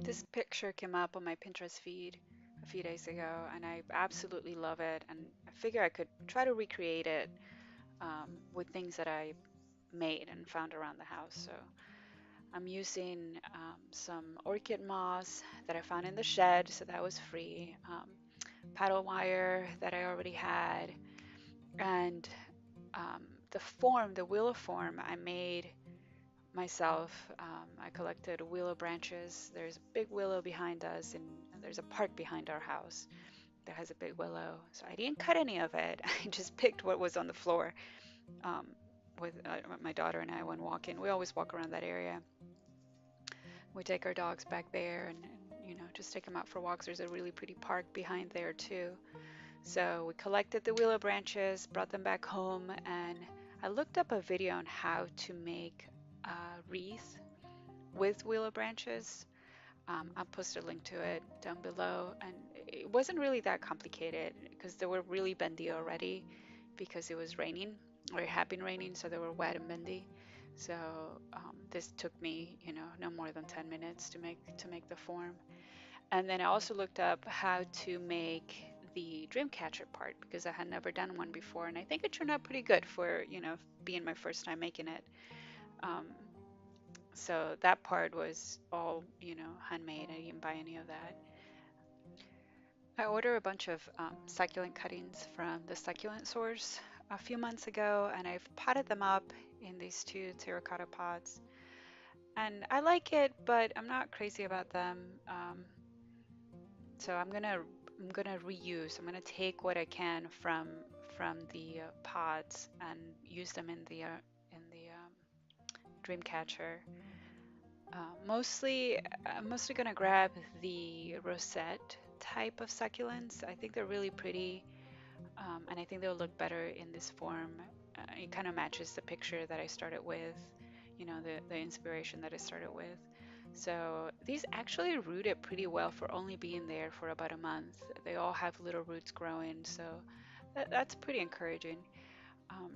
This picture came up on my Pinterest feed a few days ago, and I absolutely love it. And I figure I could try to recreate it with things that I made and found around the house. So I'm using some orchid moss that I found in the shed, so that was free, paddle wire that I already had, and the form, the willow form, I made myself. I collected willow branches. There's a big willow behind us, and there's a park behind our house that has a big willow. So I didn't cut any of it. I just picked what was on the floor. Um, with my daughter and I went walking. We always walk around that area. We take our dogs back there and just take them out for walks. There's a really pretty park behind there too. So we collected the willow branches, brought them back home, and I looked up a video on how to make a wreath with willow branches. I'll post a link to it down below. And it wasn't really that complicated because they were really bendy already because it was raining, or it had been raining, so they were wet and bendy. So this took me, no more than 10 minutes to make the form. And then I also looked up how to make the Dreamcatcher part because I had never done one before, and I think it turned out pretty good for, being my first time making it. Um, so that part was all, handmade. I didn't buy any of that. I ordered a bunch of succulent cuttings from the succulent source a few months ago, and I've potted them up in these two terracotta pots. And I like it, but I'm not crazy about them. So I'm gonna reuse. I'm gonna take what I can from the pots and use them in the Dreamcatcher. I'm mostly gonna grab the rosette type of succulents. I think they're really pretty, and I think they'll look better in this form. It kind of matches the picture that I started with, the inspiration that I started with. So these actually rooted pretty well for only being there for about a month. They all have little roots growing, so that's pretty encouraging. Um,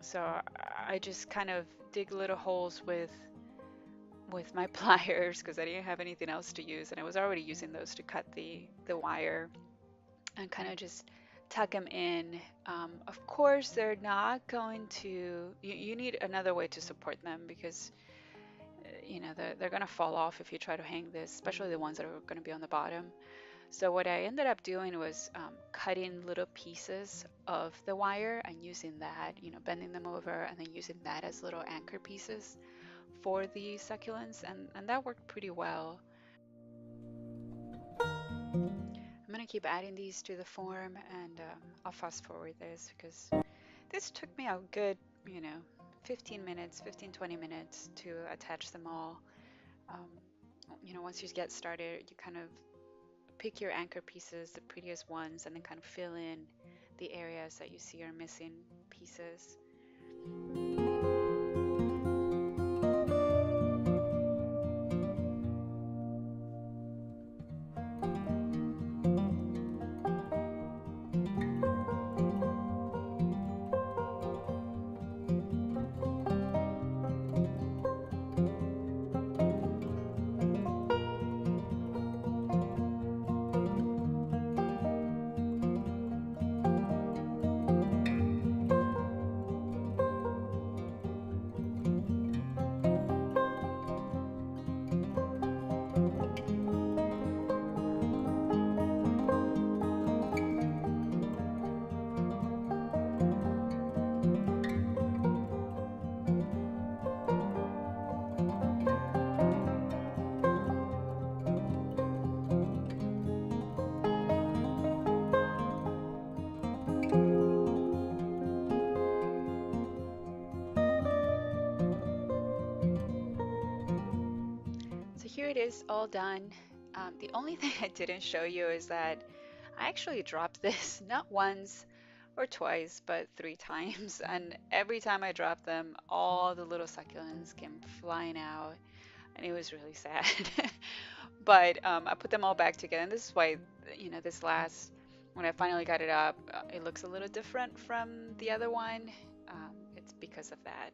so I just kind of dig little holes with my pliers because I didn't have anything else to use, and I was already using those to cut the wire, and kind of just tuck them in. Of course, they're not going to. You need another way to support them because they're going to fall off if you try to hang this, especially the ones that are going to be on the bottom. So what I ended up doing was cutting little pieces of the wire and using that, bending them over and then using that as little anchor pieces for the succulents, and that worked pretty well. I'm gonna keep adding these to the form, and I'll fast forward this because this took me a good, 15 minutes, 20 minutes to attach them all. Um, once you get started, you kind of pick your anchor pieces, the prettiest ones, and then kind of fill in the areas that you see are missing pieces. So here it is all done. The only thing I didn't show you is that I actually dropped this not once or twice, but 3 times. And every time I dropped them, all the little succulents came flying out, and it was really sad. But I put them all back together, and this is why, this last, when I finally got it up, it looks a little different from the other one. It's because of that.